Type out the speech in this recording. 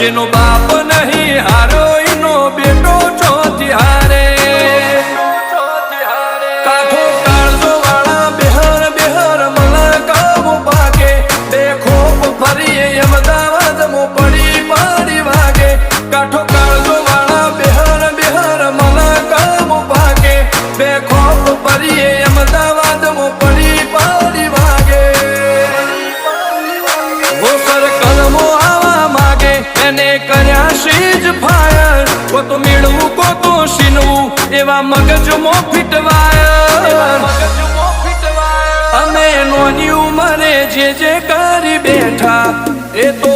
જેનો બાપ નહીં હારો એનો બેટો ચોથી હારે કાઠો કાળજો વાળા બેહર બેહર મલકાવો ભાગે બે ખોપ ફરીએ અમદાવાદ મો પડી પડી વાગે કાઠો કાળજો વાળા બેહર બેહર મલકાવો ભાગે બે ખોપ ફરીએ અમદાવાદ મો પડી પડી વાગે વો સર કલમો આવા માગે એને કર્યા શીજ ફાયર કો તો મેળવું કો તો શીનવું એવા મગજમાં ફિટવાયર અમે નોની ઉંમરે જે કરી બેઠા એ તો